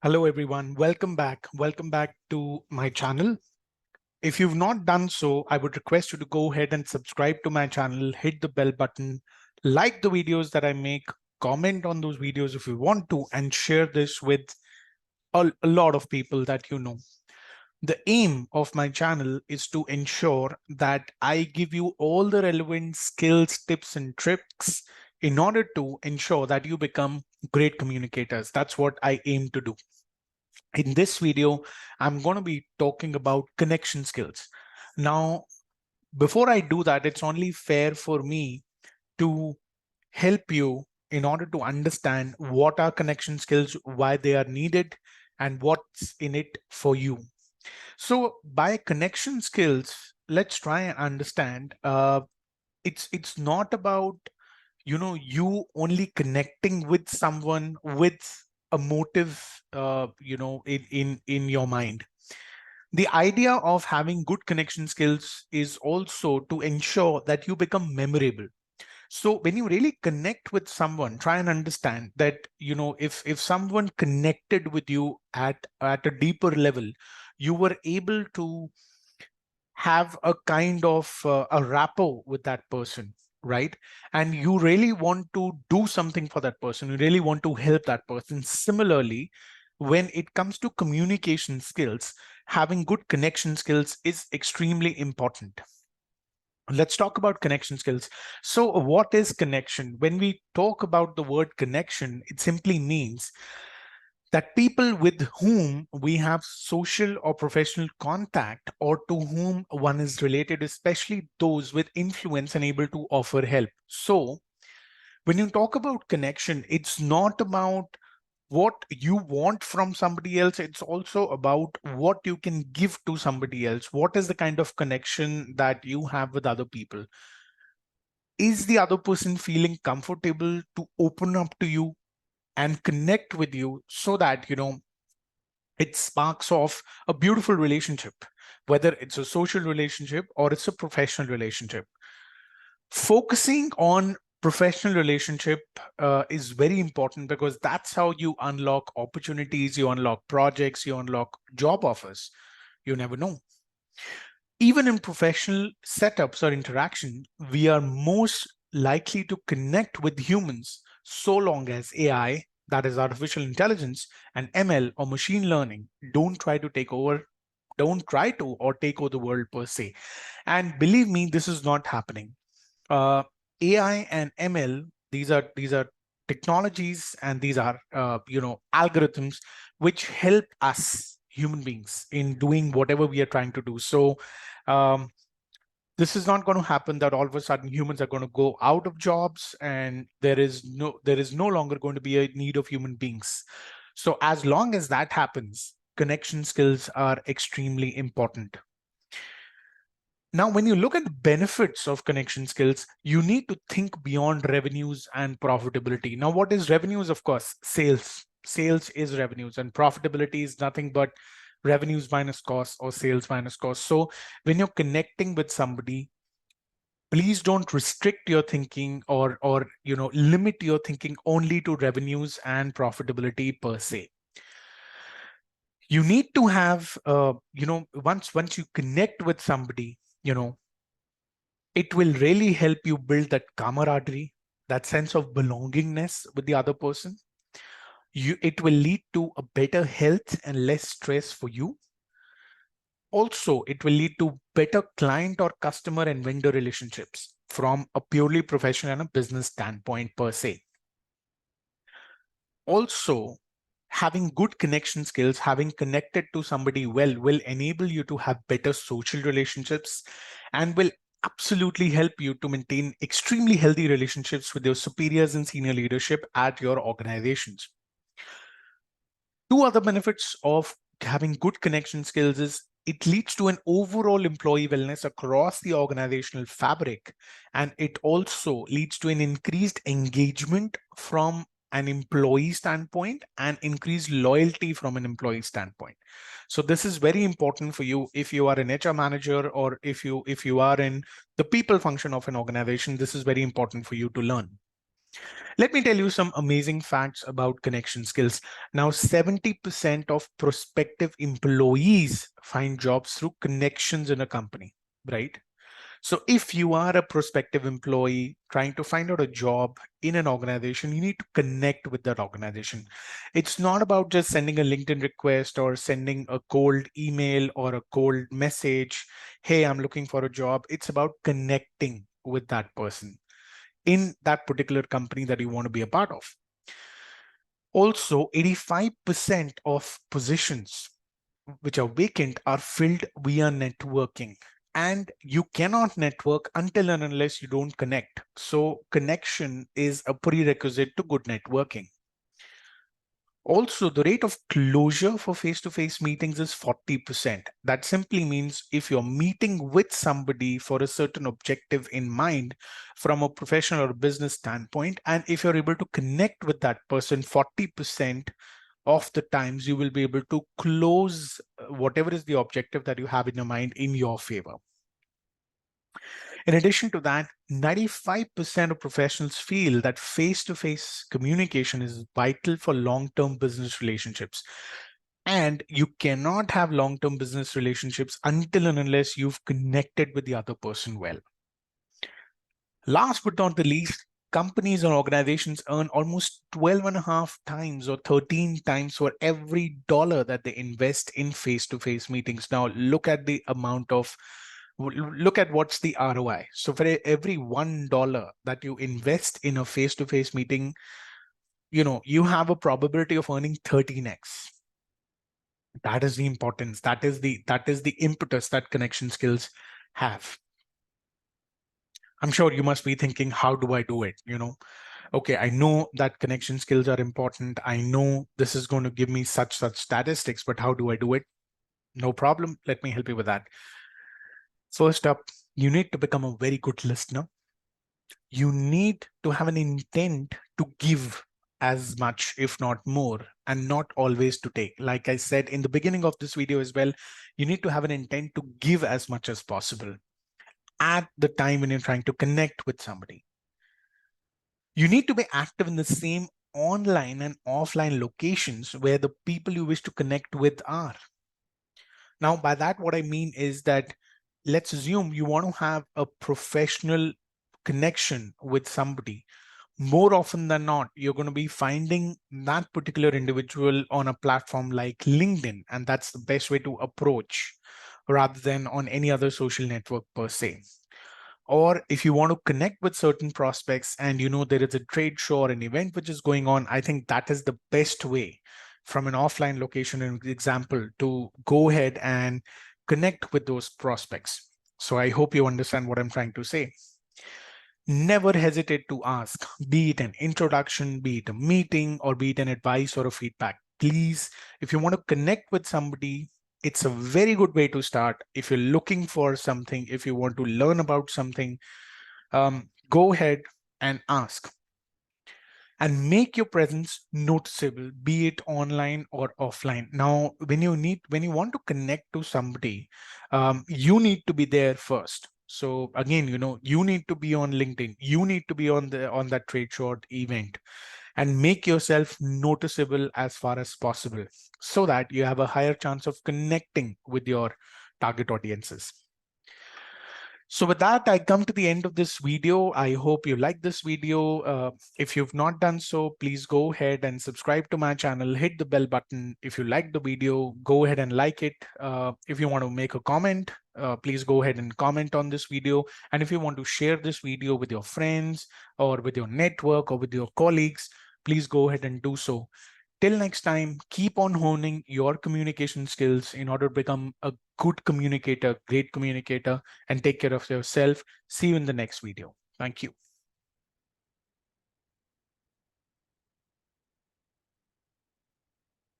Hello, everyone. Welcome back. Welcome back to my channel. If you've not done so, I would request you to go ahead and subscribe to my channel, hit the bell button, like the videos that I make, comment on those videos if you want to, and share this with a lot of people that you know. The aim of my channel is to ensure that I give you all the relevant skills, tips, and tricks in order to ensure that you become great communicators. That's what I aim to do. In this video, I'm going to be talking about connection skills. Now, before I do that, it's only fair for me to help you in order to understand what are connection skills, why they are needed, and what's in it for you. So by connection skills, let's try and understand it's not about you only connecting with someone with a motive in your mind. The idea of having good connection skills is also to ensure that you become memorable. So when you really connect with someone, try and understand that if someone connected with you at a deeper level, you were able to have a kind of a rapport with that person, right? And you really want to do something for that person. You really want to help that person. Similarly, when it comes to communication skills, having good connection skills is extremely important. Let's talk about connection skills. So what is connection? When we talk about the word connection, it simply means that people with whom we have social or professional contact or to whom one is related, especially those with influence and able to offer help. So when you talk about connection, it's not about what you want from somebody else. It's also about what you can give to somebody else. What is the kind of connection that you have with other people? Is the other person feeling comfortable to open up to you and connect with you so that, it sparks off a beautiful relationship, whether it's a social relationship or it's a professional relationship. Focusing on professional relationship is very important because that's how you unlock opportunities, you unlock projects, you unlock job offers. You never know. Even in professional setups or interaction, we are most likely to connect with humans so long as AI, that is artificial intelligence, and ML or machine learning don't try to or take over the world per se. And believe me, this is not happening. uh, AI and ML, these are technologies, and these are algorithms which help us human beings in doing whatever we are trying to do. So um, this is not going to happen that all of a sudden humans are going to go out of jobs and there is no longer going to be a need of human beings. So as long as that happens, connection skills are extremely important. Now, when you look at the benefits of connection skills, you need to think beyond revenues and profitability. Now, what is revenues? Of course, sales. Sales is revenues, and profitability is nothing but revenues minus costs or sales minus costs. So when you're connecting with somebody, please don't restrict your thinking or limit your thinking only to revenues and profitability per se. You need to have once you connect with somebody, it will really help you build that camaraderie, that sense of belongingness with the other person. It will lead to a better health and less stress for you. Also, it will lead to better client or customer and vendor relationships from a purely professional and a business standpoint per se. Also, having good connection skills, having connected to somebody well, will enable you to have better social relationships and will absolutely help you to maintain extremely healthy relationships with your superiors and senior leadership at your organizations. Two other benefits of having good connection skills is it leads to an overall employee wellness across the organizational fabric, and it also leads to an increased engagement from an employee standpoint and increased loyalty from an employee standpoint. So this is very important for you if you are an HR manager or if you are in the people function of an organization. This is very important for you to learn. Let me tell you some amazing facts about connection skills. Now, 70% of prospective employees find jobs through connections in a company, right? So if you are a prospective employee trying to find out a job in an organization, you need to connect with that organization. It's not about just sending a LinkedIn request or sending a cold email or a cold message. Hey, I'm looking for a job. It's about connecting with that person in that particular company that you want to be a part of. Also, 85% of positions which are vacant are filled via networking. And you cannot network until and unless you don't connect. So connection is a prerequisite to good networking. Also, the rate of closure for face-to-face meetings is 40%. That simply means if you're meeting with somebody for a certain objective in mind from a professional or business standpoint, and if you're able to connect with that person, 40% of the times you will be able to close whatever is the objective that you have in your mind in your favor. In addition to that, 95% of professionals feel that face-to-face communication is vital for long-term business relationships. And you cannot have long-term business relationships until and unless you've connected with the other person well. Last but not the least, companies or organizations earn almost 12 and a half times or 13 times for every dollar that they invest in face-to-face meetings. Now, look at the amount of look at what's the ROI. So for every $1 that you invest in a face-to-face meeting, you have a probability of earning 13x. That is the importance. That is the impetus that connection skills have. I'm sure you must be thinking, how do I do it? Okay, I know that connection skills are important. I know this is going to give me such statistics, but how do I do it? No problem. Let me help you with that. First up, you need to become a very good listener. You need to have an intent to give as much, if not more, and not always to take. Like I said in the beginning of this video as well, you need to have an intent to give as much as possible at the time when you're trying to connect with somebody. You need to be active in the same online and offline locations where the people you wish to connect with are. Now, by that, what I mean is that let's assume you want to have a professional connection with somebody. More often than not, you're going to be finding that particular individual on a platform like LinkedIn, and that's the best way to approach rather than on any other social network per se. Or if you want to connect with certain prospects and there is a trade show or an event which is going on, I think that is the best way from an offline location, an example, to go ahead and connect with those prospects. So I hope you understand what I'm trying to say. Never hesitate to ask, be it an introduction, be it a meeting, or be it an advice or a feedback. Please, if you want to connect with somebody, it's a very good way to start. If you're looking for something, if you want to learn about something, go ahead and ask. And make your presence noticeable, be it online or offline. Now, when you want to connect to somebody, you need to be there first. So again, you need to be on LinkedIn, you need to be on that trade show event, and make yourself noticeable as far as possible so that you have a higher chance of connecting with your target audiences. So with that, I come to the end of this video. I hope you like this video. If you've not done so, please go ahead and subscribe to my channel, hit the bell button. If you like the video, go ahead and like it. If you want to make a comment, please go ahead and comment on this video. And if you want to share this video with your friends or with your network or with your colleagues, please go ahead and do so. Till next time, keep on honing your communication skills in order to become a good communicator, great communicator, and take care of yourself. See you in the next video. Thank you.